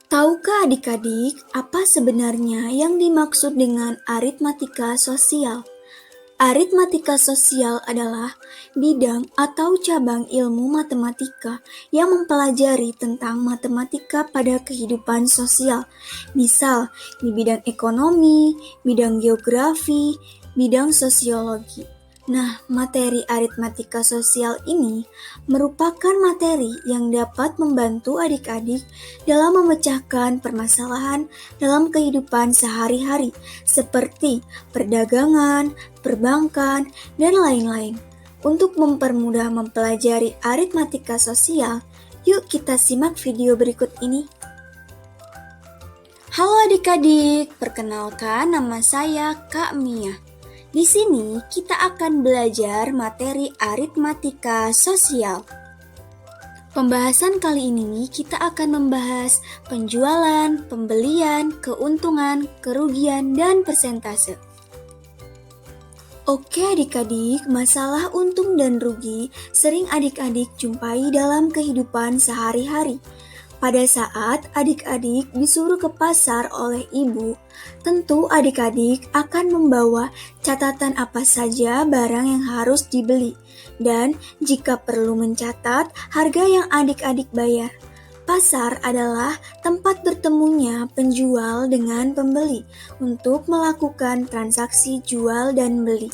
Tahukah adik-adik apa sebenarnya yang dimaksud dengan aritmatika sosial? Aritmatika sosial adalah bidang atau cabang ilmu matematika yang mempelajari tentang matematika pada kehidupan sosial. Misal, di bidang ekonomi, bidang geografi, bidang sosiologi. Nah, materi aritmatika sosial ini merupakan materi yang dapat membantu adik-adik dalam memecahkan permasalahan dalam kehidupan sehari-hari, seperti perdagangan, perbankan, dan lain-lain. Untuk mempermudah mempelajari aritmatika sosial, yuk kita simak video berikut ini. Halo adik-adik, perkenalkan nama saya Kak Mia. Di sini kita akan belajar materi aritmatika sosial. Pembahasan kali ini kita akan membahas penjualan, pembelian, keuntungan, kerugian, dan persentase. Oke adik-adik, masalah untung dan rugi sering adik-adik jumpai dalam kehidupan sehari-hari. Pada saat adik-adik disuruh ke pasar oleh ibu, tentu adik-adik akan membawa catatan apa saja barang yang harus dibeli, dan jika perlu mencatat harga yang adik-adik bayar. Pasar adalah tempat bertemunya penjual dengan pembeli untuk melakukan transaksi jual dan beli.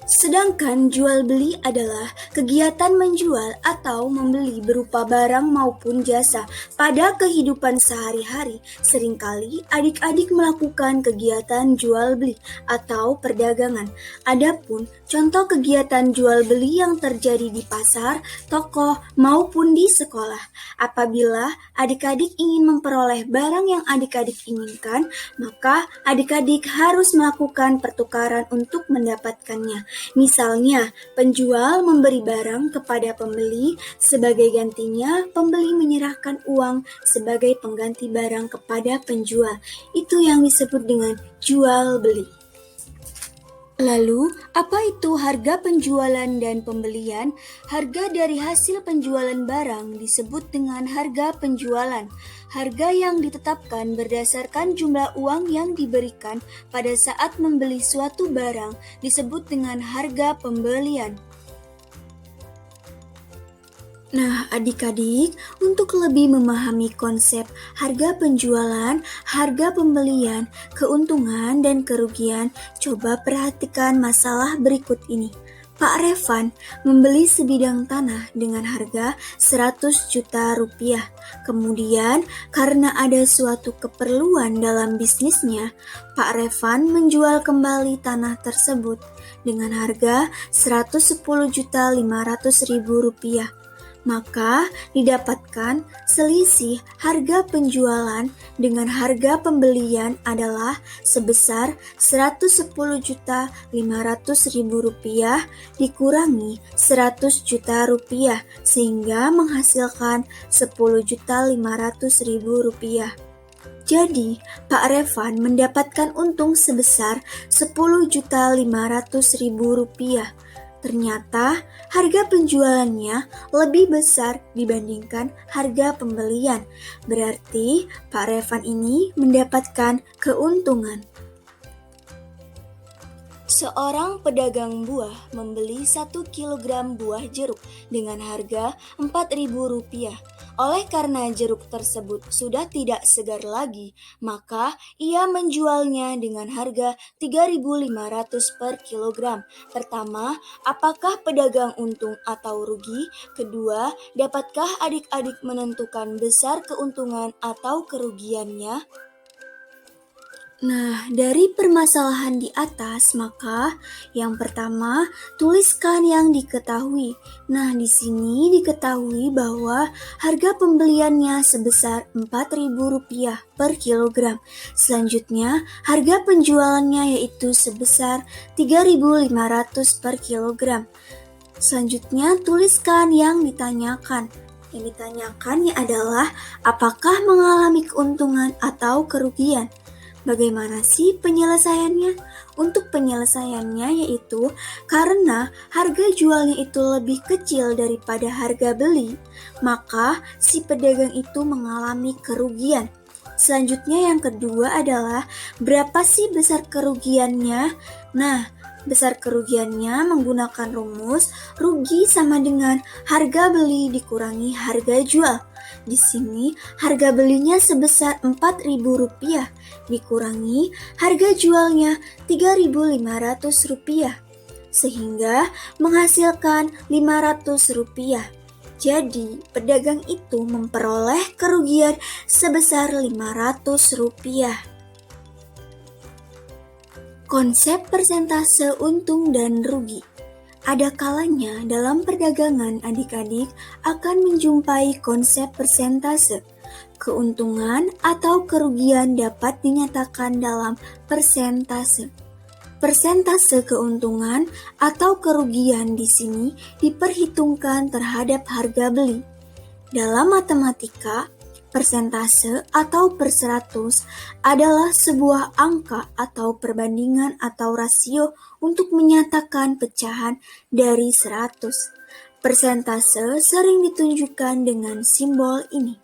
Sedangkan jual beli adalah kegiatan menjual atau membeli berupa barang maupun jasa. Pada kehidupan sehari-hari, seringkali adik-adik melakukan kegiatan jual beli atau perdagangan. Adapun contoh kegiatan jual beli yang terjadi di pasar, toko, maupun di sekolah. Apabila adik-adik ingin memperoleh barang yang adik-adik inginkan, maka adik-adik harus melakukan pertukaran untuk mendapatkannya. Misalnya, penjual memberi barang kepada pembeli, sebagai gantinya pembeli menyerahkan uang sebagai pengganti barang kepada penjual. Itu yang disebut dengan jual beli. Lalu, apa itu harga penjualan dan pembelian? Harga dari hasil penjualan barang disebut dengan harga penjualan. Harga yang ditetapkan berdasarkan jumlah uang yang diberikan pada saat membeli suatu barang disebut dengan harga pembelian. Nah, adik-adik, untuk lebih memahami konsep harga penjualan, harga pembelian, keuntungan, dan kerugian, coba perhatikan masalah berikut ini. Pak Revan membeli sebidang tanah dengan harga 100 juta rupiah. Kemudian, karena ada suatu keperluan dalam bisnisnya, Pak Revan menjual kembali tanah tersebut dengan harga 110.500.000 rupiah. Maka didapatkan selisih harga penjualan dengan harga pembelian adalah sebesar 110.500.000 rupiah dikurangi 100 juta rupiah sehingga menghasilkan 10.500.000 rupiah. Jadi, Pak Revan mendapatkan untung sebesar 10.500.000 rupiah. Ternyata harga penjualannya lebih besar dibandingkan harga pembelian. Berarti Pak Revan ini mendapatkan keuntungan. Seorang pedagang buah membeli 1 kilogram buah jeruk dengan harga Rp4.000. Oleh karena jeruk tersebut sudah tidak segar lagi, maka ia menjualnya dengan harga Rp3.500 per kilogram. Pertama, apakah pedagang untung atau rugi? Kedua, dapatkah adik-adik menentukan besar keuntungan atau kerugiannya? Nah, dari permasalahan di atas, maka yang pertama, tuliskan yang diketahui. Nah, di sini diketahui bahwa harga pembeliannya sebesar Rp4.000 per kilogram. Selanjutnya, harga penjualannya yaitu sebesar Rp3.500 per kilogram. Selanjutnya, tuliskan yang ditanyakan. Yang ditanyakannya adalah apakah mengalami keuntungan atau kerugian. Bagaimana sih penyelesaiannya? Untuk penyelesaiannya yaitu karena harga jualnya itu lebih kecil daripada harga beli, maka si pedagang itu mengalami kerugian. Selanjutnya yang kedua adalah berapa sih besar kerugiannya? Nah, besar kerugiannya menggunakan rumus rugi sama dengan harga beli dikurangi harga jual. Di sini harga belinya sebesar Rp4.000 dikurangi harga jualnya Rp3.500 sehingga menghasilkan Rp500. Jadi, pedagang itu memperoleh kerugian sebesar Rp500. Konsep persentase untung dan rugi. Ada kalanya dalam perdagangan adik-adik akan menjumpai konsep persentase. Keuntungan atau kerugian dapat dinyatakan dalam persentase. Persentase keuntungan atau kerugian di sini diperhitungkan terhadap harga beli. Dalam matematika, persentase atau per 100 adalah sebuah angka atau perbandingan atau rasio untuk menyatakan pecahan dari 100. Persentase sering ditunjukkan dengan simbol ini.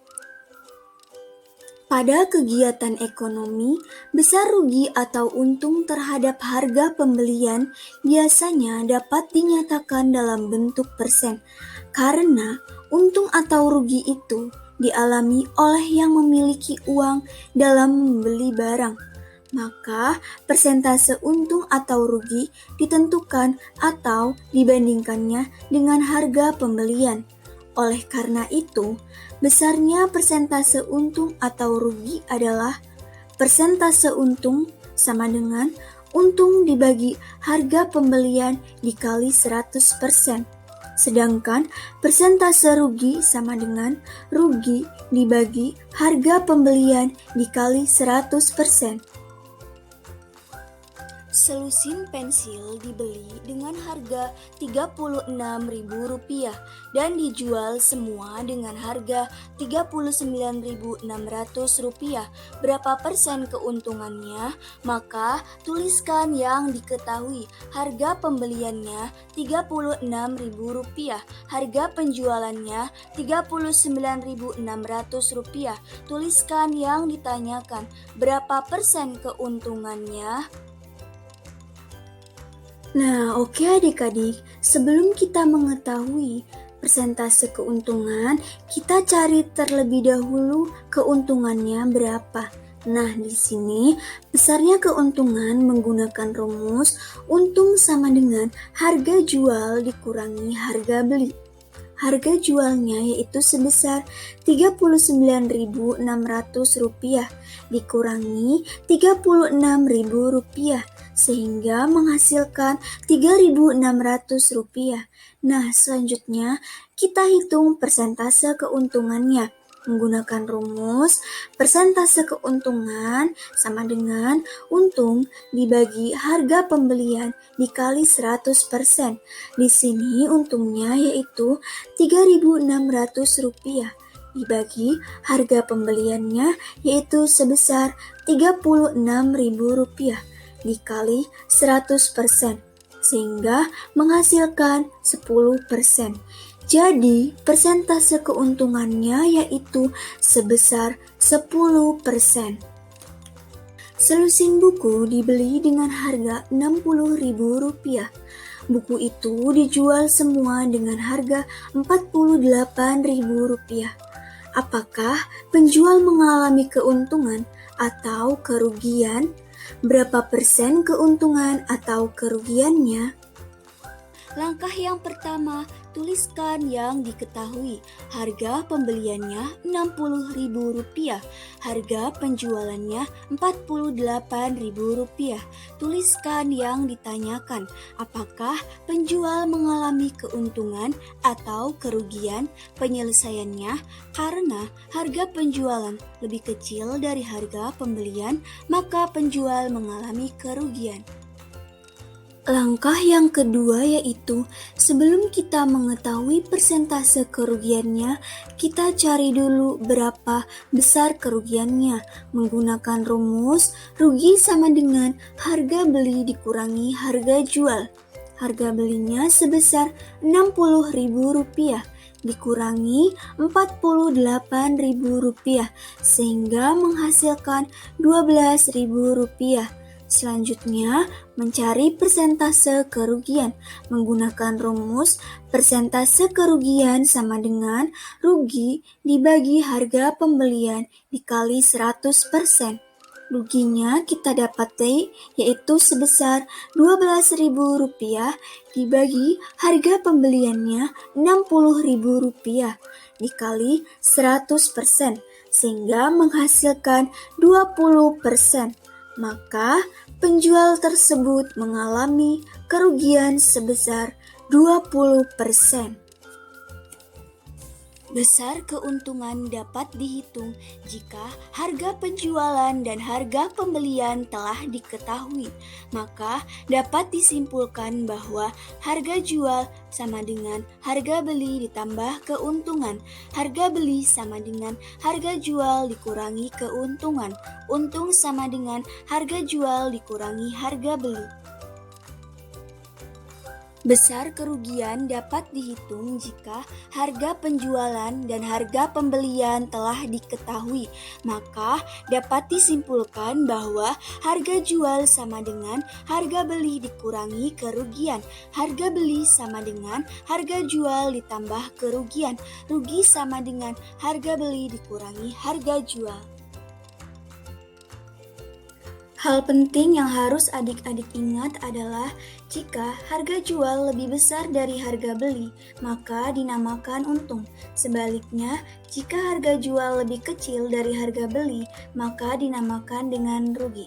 Pada kegiatan ekonomi, besar rugi atau untung terhadap harga pembelian biasanya dapat dinyatakan dalam bentuk persen, karena untung atau rugi itu dialami oleh yang memiliki uang dalam membeli barang. Maka persentase untung atau rugi ditentukan atau dibandingkannya dengan harga pembelian. Oleh karena itu, besarnya persentase untung atau rugi adalah persentase untung sama dengan untung dibagi harga pembelian dikali 100%. Sedangkan persentase rugi sama dengan rugi dibagi harga pembelian dikali 100%. Selusin pensil dibeli dengan harga Rp36.000 dan dijual semua dengan harga Rp39.600. Berapa persen keuntungannya? Maka tuliskan yang diketahui. Harga pembeliannya Rp36.000, harga penjualannya Rp39.600. Tuliskan yang ditanyakan. Berapa persen keuntungannya? Nah, oke adik-adik, sebelum kita mengetahui persentase keuntungan, kita cari terlebih dahulu keuntungannya berapa. Nah, di sini besarnya keuntungan menggunakan rumus untung sama dengan harga jual dikurangi harga beli. Harga jualnya yaitu sebesar Rp39.600 dikurangi Rp36.000 sehingga menghasilkan Rp3.600. Nah, selanjutnya kita hitung persentase keuntungannya. Menggunakan rumus persentase keuntungan sama dengan untung dibagi harga pembelian dikali 100%. Di sini untungnya yaitu Rp3.600 dibagi harga pembeliannya yaitu sebesar Rp36.000 dikali 100% sehingga menghasilkan 10%. Jadi, persentase keuntungannya yaitu sebesar 10%. Selusin buku dibeli dengan harga Rp60.000. Buku itu dijual semua dengan harga Rp48.000. Apakah penjual mengalami keuntungan atau kerugian? Berapa persen keuntungan atau kerugiannya? Langkah yang pertama, tuliskan yang diketahui. Harga pembeliannya Rp60.000, harga penjualannya Rp48.000. Tuliskan yang ditanyakan, apakah penjual mengalami keuntungan atau kerugian? Penyelesaiannya, karena harga penjualan lebih kecil dari harga pembelian, maka penjual mengalami kerugian. Langkah yang kedua yaitu sebelum kita mengetahui persentase kerugiannya, kita cari dulu berapa besar kerugiannya. Menggunakan rumus rugi sama dengan harga beli dikurangi harga jual. Harga belinya sebesar Rp60.000 dikurangi Rp48.000 sehingga menghasilkan Rp12.000. Selanjutnya, mencari persentase kerugian. Menggunakan rumus persentase kerugian sama dengan rugi dibagi harga pembelian dikali 100%. Ruginya kita dapati yaitu sebesar Rp12.000 dibagi harga pembeliannya Rp60.000 dikali 100% sehingga menghasilkan 20%. Maka penjual tersebut mengalami kerugian sebesar 20%. Besar keuntungan dapat dihitung jika harga penjualan dan harga pembelian telah diketahui. Maka dapat disimpulkan bahwa harga jual sama dengan harga beli ditambah keuntungan. Harga beli sama dengan harga jual dikurangi keuntungan. Untung sama dengan harga jual dikurangi harga beli. Besar kerugian dapat dihitung jika harga penjualan dan harga pembelian telah diketahui. Maka dapat disimpulkan bahwa harga jual sama dengan harga beli dikurangi kerugian. Harga beli sama dengan harga jual ditambah kerugian. Rugi sama dengan harga beli dikurangi harga jual. Hal penting yang harus adik-adik ingat adalah jika harga jual lebih besar dari harga beli, maka dinamakan untung. Sebaliknya, jika harga jual lebih kecil dari harga beli, maka dinamakan dengan rugi.